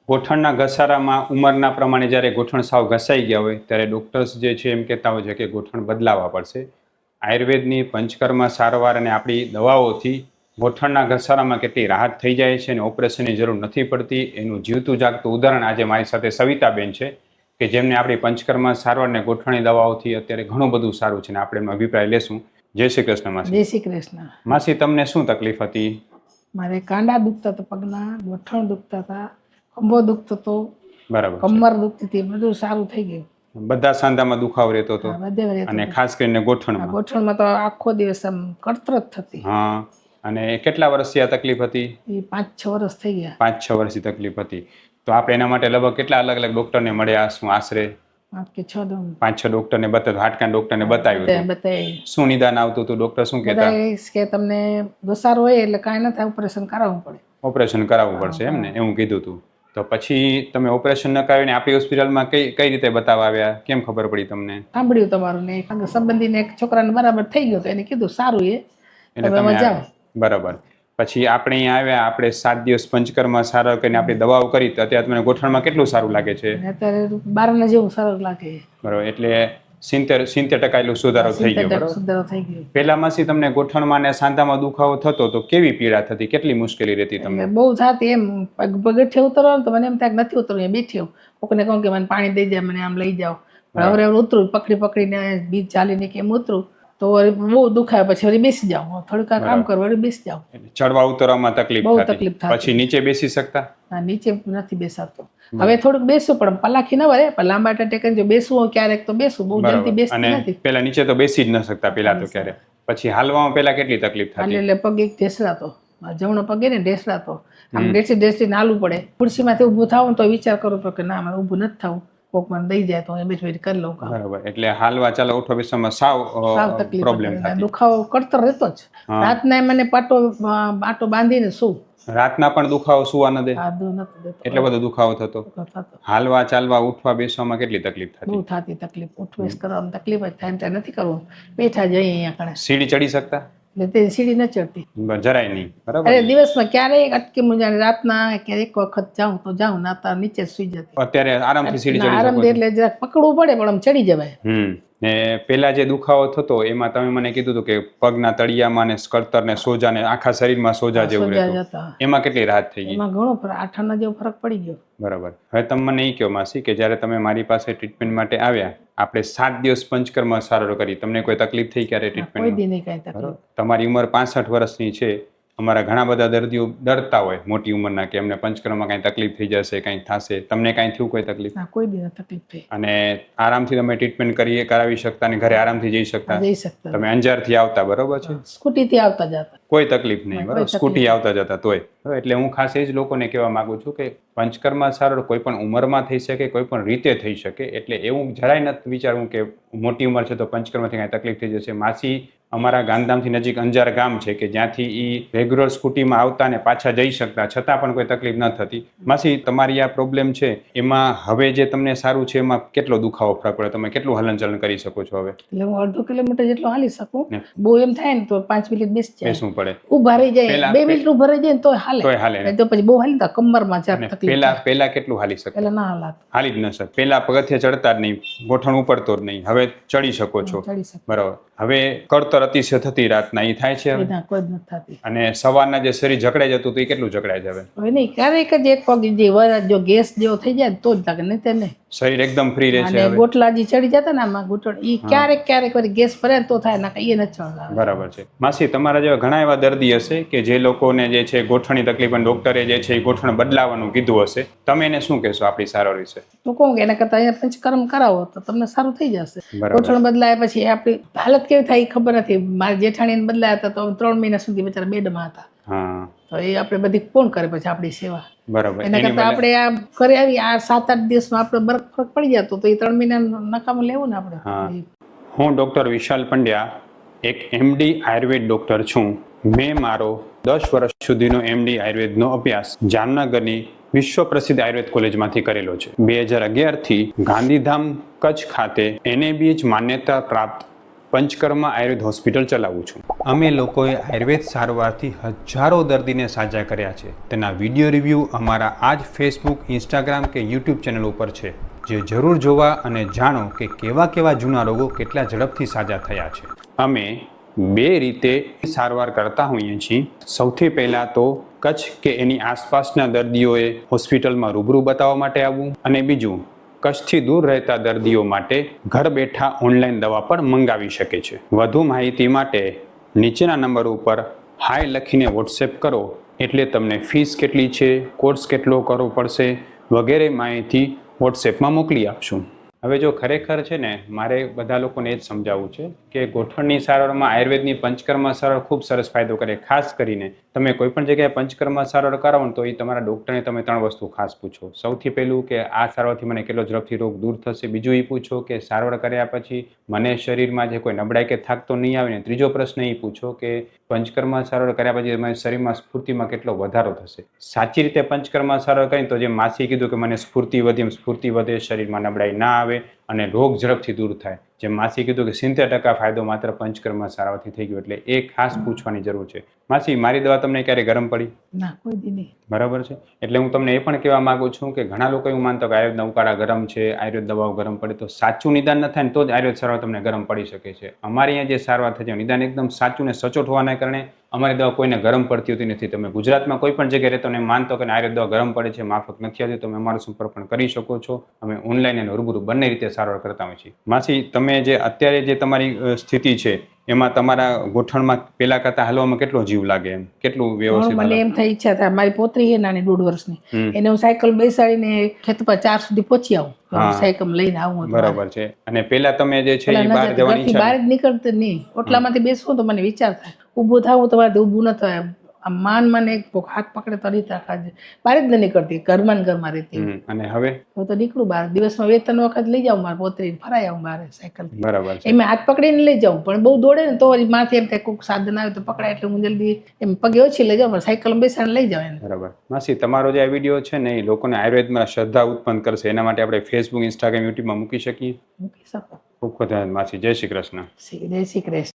ગોઠણના ઘસારામાં ઉંમરના પ્રમાણે જ્યારે ગોઠણ સાવ ઘસાઈ ગયા હોય ત્યારે ડૉક્ટર્સ જે છે એમ કહેતા હોય છે કે ગોઠણ બદલાવવા પડશે. આયુર્વેદની પંચકર્મ સારવાર અને આપણી દવાઓથી ગોઠણના ઘસારામાં કેટલી રાહત થઈ જાય છે અને ઓપરેશનની જરૂર નથી પડતી એનું જીવતું જાગતું ઉદાહરણ આજે મારી સાથે સવિતાબેન છે કે જેમને આપણી પંચકર્મ સારવાર અને ગોઠણની દવાઓથી અત્યારે ઘણું બધું સારું છે અને આપણે એનો અભિપ્રાય લેશું. જય શ્રી કૃષ્ણ માસી. જય શ્રી કૃષ્ણ. માસી, તમને શું તકલીફ હતી? મારે કાંડા દુખતા હતા, પગના ગોઠણ દુખતા હતા, ખંભો દુખતો હતો, બરાબર છે. કમર દુખતી હતી, બધું સારું થઈ ગયું. બધા સાંધામાં દુખાવો રહેતો હતો હા, બધે રહેતું અને હતું. ખાસ કરીને હા, ગોઠણમાં. ગોઠણમાં તો આખો દિવસ આમ કડતરત થતી. હા. અને કેટલા વર્ષથી આ તકલીફ હતી? એ 5-6 વર્ષ થઈ ગયા. 5-6 વર્ષથી તકલીફ હતી. તો આપણે એના માટે લગભગ કેટલા અલગ અલગ ડોક્ટરને મળ્યા? શું આશરે 5 કે 6 દમ 5-6 ડોક્ટરને બતાવ્યું? હાડકાના ડોક્ટરને બતાવ્યું હતું? બતાવી. શું નિદાન આવતું હતું? ડોક્ટર શું કહેતા? બધા કે તમને ઘસારો હોય એટલે કાંઈ ન થાય, ઓપરેશન કરાવવું પડે. ઓપરેશન કરાવવું પડશે એમ ને, એવું કીધું હતું. તો પછી તમે ઓપરેશન ન કરાવીને આપણી હોસ્પિટલમાં કઈ રીતે બતાવવા આવ્યા? કેમ ખબર પડી તમને? સાંભળ્યું તમારું ને એક સંબંધીને એક છોકરાને બરાબર થઈ ગયો તો એને કીધું સારું એ એટલે તમે તમે જાઓ. બરાબર. પછી આપણે અહીંયા આવ્યા, આપણે 7 દિવસ પંચકર્મ સારવાર કરીને આપણી દવાઓ કરી તો અત્યારે તમને ગોઠણમાં કેટલું સારું લાગે છે? અને અત્યારે 12 જેવું સરળ લાગે. બરાબર. એટલે 70% એટલું સુધારો થઈ ગયો. બરાબર. સુધારો થઈ ગયો. પહેલામાંથી તમને ગોઠણમાં ને સાંધામાં દુખાવો થતો તો કેવી પીડા થતી? કેટલી મુશ્કેલી રહેતી તમને? એટલે બહુ થતી એમ. પગથિયે ઉતરવા ને તો મને એમ થાય કે નથી ઉતરવું, બેઠી હોઉં. કોકને કહું કે મને પાણી દઈ જાય, મને આમ લઈ જાઓ. હવે ઉતરું, પકડીને બીજ ચાલીને કે એમ ઉતરું તો બહુ દુખાય, પછી વળી બેસી જાઉં, થોડુંક કામ કરું, વળી બેસી જાઉં. ચડવા ઉતરવામાં તકલીફ બહુ થતી. તકલીફ થતી. પછી નીચે બેસી શકતા? ના, નીચે નથી બેસાતો. હવે થોડુંક બેસું પણ પલાખી ન વળે, પણ લાંબા ટેકન જો બેસવું હોય ક્યારેક તો બેસું, બહુ જલ્દી બેસતી અને નથી. પેલા નીચે તો બેસી જ ન શકતા પેલા તો ક્યારે. પછી હાલવામાં પેલા કેટલી તકલીફ થતી? એટલે પગ એક ઢેસડાતો, જમણો પગ ને ઢેસડાતો, આમ ડેસી હાલવું પડે. ખુરશીમાંથી ઊભું થવું તો વિચાર કરું તો કે ના, મારે ઊભું નથી થવું, કોક મને દઈ જાય તો હું બેઠી કરી લઉં કામ. બરાબર. એટલે હાલવા ચાલો ઉઠવા બેસવામાં સાવ તકલીફ પ્રોબ્લેમ હતી. થતી. દુખાવો કડતર રહેતો જ. રાતના મને પાટો બાંધીને શું રાતના પણ દુખાવો સુવા ન દે? આદુ નથી દેતો. એટલે બધો દુખાવો થતો. હાલવા ચાલવા ઉઠવા બેસવામાં કેટલી તકલીફ થતી? બહુ થતી તકલીફ. ઉઠવેશ કરવામાં તકલીફ જ થાય. ત્યાં નથી કરવું, બેઠા જઈએ અહીંયા કણે. સીડી ચડી શકતા? એટલે તે સીડી ન ચડતી જરાય નહીં. બરાબર. અરે દિવસમાં ક્યારેય અટકી મુંજાને રાતના ક્યારેક એક વખત જાઉં તો જાઉં, નાતા નીચે સુઈ જતી. અત્યારે આરામથી સીડી ચડી આરામ શકો? એટલે જરાક પકડવું પડે પણ આમ ચડી જવાય. ને પેલા જે દુખાવો થતો એમાં તમે મને કીધું હતું કે પગના તળિયામાં ને સ્કર્તર ને સોજા ને આખા શરીરમાં સોજા જેવું રહેતું. એમાં કેટલી રાહત થઈ ગઈ? એમાં ઘણો ફરક, 8 જેવો ફરક પડી ગયો. બરાબર. હવે તમે મને એ કહો માસી કે જ્યારે તમે મારી પાસે ટ્રીટમેન્ટ માટે આવ્યા, આપણે 7 દિવસ પંચકર્મ સારવાર કરી, તમને કોઈ તકલીફ થઈ ક્યારે કોઈ ટ્રીટમેન્ટ? દી નહીં કાંઈ તકલીફ. તમારી ઉંમર 65 વર્ષની છે. અમારા ઘણા બધા દર્દીઓ ડરતા હોય મોટી ઉંમરના કે એમને પંચકર્મમાં કાંઈ તકલીફ થઈ જશે, કાંઈ થશે. તમને કાંઈ થયું કોઈ તકલીફ? ના, કોઈ દી તકલીફ થઈ. અને આરામથી તમે ટ્રીટમેન્ટ કરાવી શકતા અને ઘરે આરામથી જઈ શકતા? જઈ શકતા. તમે અંજારથી આવતા, બરોબર છે? સ્કૂટીથી આવતા જતા, કોઈ તકલીફ નહીં. બરાબર. સ્કૂટી આવતા જતા તોય. એટલે હું ખાસ એ જ લોકોને કહેવા માંગુ છું કે પંચકર્મ સારવાર કોઈ પણ ઉંમરમાં થઈ શકે, કોઈ પણ રીતે થઈ શકે. એટલે એવું જરાય નથી વિચારવું કે મોટી ઉંમર છે તો પંચકર્મથી કાંઈ તકલીફ થઈ જશે. માસી અમારા ગાંધીધામથી નજીક અંજાર ગામ છે કે જ્યાંથી એ રેગ્યુલર સ્કૂટીમાં આવતા ને પાછા જઈ શકતા, છતાં પણ કોઈ તકલીફ ન થતી. માસી, તમારી આ પ્રોબ્લેમ છે એમાં હવે જે તમને સારું છે એમાં કેટલો દુખાવો ફરક પડે? તમે કેટલું હલનચલન કરી શકો છો હવે? એટલે હું 1.5 કિલોમીટર જેટલો હાલી શકું. બહુ એમ થાય ને તો 5 મિનિટ બેસવું પડે. ઉભા રહી જાય, 2 મિનિટ ઉભા રહી જાય ને તો હાલે. તો પછી બહુ હાલી તો કમરમાં જરાક તકલીફ. પેલા કેટલું હાલી શકે? પેલા ના હાલાત, હાલી જ ન શકે. પેલા પગથિયે ચડતા જ નહીં, ગોઠણ ઉપડતો જ નહીં. હવે ચડી શકો છો. બરાબર. હવે કડતર અતિશય થતી રાતના એ થાય છે? કોઈ જ નથી થતી. અને સવારના જે શરીર જકડાઈ જતું તો એ કેટલું જકડાય છે હવે? હવે નહીં, ક્યારેક જ એક પગ જો ગેસ જેવો થઈ જાય તો જ લાગે, નહીં તે નહીં. શરીર એકદમ ફ્રી રહે છે. અને ગોટલા જે ચડી જતા ને આમાં ઘૂંટણ, એ ક્યારેક વળી ગેસ ભરે તો થાય, ના એ નથી ચડતા. બરાબર છે. માસી, તમારા જેવા ઘણા એવા દર્દી હશે કે જે લોકોને જે છે ગોઠણની તકલીફ અને ડોક્ટરે જે છે એ ગોઠણ બદલાવાનું કીધું હશે. તમે એને શું કહેશો આપણી સારવાર વિશે? તો કહું કે એના કરતા અહીંયા પંચકર્મ કરાવો તો તમને સારું થઈ જશે. ગોઠણ બદલાય પછી આપણી હાલત કેવી થાય એ ખબર નથી. મારા જેઠાણીને બદલાયા હતા તો 3 મહિના સુધી બિચારા બેડમાં હતા. તો એ આપણે બધી કોણ કરે પછી આપણી સેવા? બરાબર. એના કરતા આપણે આ કરી આવી, આ 7-8 દિવસમાં આપણે ફરક પડી જતો તો એ 3 મહિના નકામું લેવું ને આપણે. હું ડૉક્ટર વિશાલ પંડ્યા, એક MD આયુર્વેદ ડૉક્ટર છું. મેં મારો 10 વર્ષ સુધીનો MD આયુર્વેદનો અભ્યાસ જામનગરની વિશ્વ પ્રસિદ્ધ આયુર્વેદ કોલેજમાંથી કરેલો છે. 2011થી ગાંધીધામ કચ્છ ખાતે NABH માન્યતા પ્રાપ્ત પંચકર્મા આયુર્વેદ હોસ્પિટલ ચલાવું છું. અમે લોકોએ આયુર્વેદ સારવારથી હજારો દર્દીને સાજા કર્યા છે. તેના વિડીયો રિવ્યૂ અમારા આ જ ફેસબુક, ઇન્સ્ટાગ્રામ કે યુટ્યુબ ચેનલ ઉપર છે, જે જરૂર જોવા અને જાણો કે કેવા કેવા જૂના રોગો કેટલા ઝડપથી સાજા થયા છે. અમે 2 રીતે સારવાર કરતા હોઈએ છીએ. સૌથી પહેલાં તો કચ્છ કે એની આસપાસના દર્દીઓએ હોસ્પિટલમાં રૂબરૂ બતાવવા માટે આવવું, અને બીજું કચ્છથી દૂર રહેતા દર્દીઓ માટે ઘર બેઠા ઓનલાઈન દવા પણ મંગાવી શકે છે. વધુ માહિતી માટે નીચેના નંબર ઉપર હાય લખીને વોટ્સએપ કરો, એટલે તમને ફીસ કેટલી છે, કોર્સ કેટલો કરવો પડશે વગેરે માહિતી વોટ્સએપમાં મોકલી આપશું. હવે જો ખરેખર છે ને, મારે બધા લોકોને એ જ સમજાવવું છે કે ગોઠણની સારવારમાં આયુર્વેદની પંચકર્મા સારવાર ખૂબ સરસ ફાયદો કરે. ખાસ કરીને તમે કોઈ પણ જગ્યાએ પંચકર્મા સારવાર કરાવો ને તો એ તમારા ડૉક્ટરને તમે 3 વસ્તુ ખાસ પૂછો. સૌથી પહેલું કે આ સારવારથી મને કેટલો ઝડપથી રોગ દૂર થશે. બીજું એ પૂછો કે સારવાર કર્યા પછી મને શરીરમાં જે કોઈ નબળાઈ કે થાક તો નહીં આવે ને. ત્રીજો પ્રશ્ન એ પૂછો કે પંચકર્મા સારવાર કર્યા પછી તમારા શરીરમાં સ્ફૂર્તિમાં કેટલો વધારો થશે. સાચી રીતે પંચકર્મા સારવાર કરીને તો જે માસી કીધું કે મને સ્ફૂર્તિ વધી, એમ સ્ફૂર્તિ વધે, શરીરમાં નબળાઈ ના આવે અને રોગ ઝડપથી દૂર થાય. જેમ માસી કીધું કે 70% ફાયદો માત્ર પંચકર્મા સારવારથી થઈ ગયો. એટલે એ ખાસ પૂછવાની જરૂર છે. માસી, મારી દવા તમને ક્યારે ગરમ પડી? ના, કોઈ દી નહીં. બરાબર છે. એટલે હું તમને એ પણ કહેવા માંગુ છું કે ઘણા લોકો એવું માનતા કે આયુર્વેદના ઉકાળા ગરમ છે, આયુર્વેદ દવાઓ ગરમ પડે. તો સાચું નિદાન ન થાય ને તો જ આયુર્વેદ સારવાર તમને ગરમ પડી શકે છે. અમારી અહીંયા જે સારવાર થાય છે નિદાન એકદમ સાચું ને સચોટ હોવાના કારણે અમારી દવા કોઈને ગરમ પડતી હોતી નથી. તમે ગુજરાતમાં કોઈ પણ જગ્યાએ રહેતો ને માનતો કે આયુર્વેદ દવા ગરમ પડે છે, માફક નથી આવતી, તમે અમારો સંપર્ક પણ કરી શકો છો. અમે ઓનલાઈન અને રૂબરૂ બંને રીતે સારવાર કરતા હોઈએ છીએ. માસી, તમે જે અત્યારે જે તમારી સ્થિતિ છે એમાં તમારા ગોઠણમાં પેલા કરતા હાલવામાં કેટલો જીવ લાગે, એમ કેટલું વ્યવસ્થિત મને એમ થાય ઈચ્છા થાય, મારી પોતરી છે નાની 1.5 વર્ષની, હમ. એને હું સાયકલ બેસાડીને ખેત પર 4 સુધી પહોંચી આવું. હા. સાયકલ લઈને આવું હતું. બરાબર છે. અને પેલા તમે જે છે એ પેલા બહાર નજર જવાની ઘરથી બહાર ઈચ્છા જ નીકળતી નહીં. ઓટલામાંથી બેસવું તો મને વિચાર થાય, ઊભું થાવું તો મારે ઊભું ન થાય. આમ મને એક હાથ પકડે તો રીત રાખા બહાર જ ન નીકળતી, ઘરમાં ને ઘરમાં રહેતી. અને હવે હું તો નીકળું બહાર, દિવસમાં 2-3 વખત લઈ જાઉં મારા પોતરી, ફરાઈ આવું બહાર સાયકલથી. બરાબર છે. એમાં હાથ પકડીને લઈ જાઉં, પણ બહુ દોડે ને તો વળી માથે એમ થાય કોઈક સાધન આવે તો પકડાય, એટલે હું જલ્દી એમ પગે ઓછી લઈ જાઉં, પણ સાયકલ બેસાડીને લઈ જાઉં એને. બરાબર. માસી, તમારો જે આ વિડીયો છે ને એ લોકોને આયુર્વેદમાં શ્રદ્ધા ઉત્પન્ન કરશે. એના માટે આપણે ફેસબુક, ઇન્સ્ટાગ્રામ, યુટ્યુબમાં મૂકી શકીએ. મૂકી શકો. ખૂબ ખૂબ ધન્યવાદ માસી. જય શ્રી કૃષ્ણ. જય શ્રી કૃષ્ણ.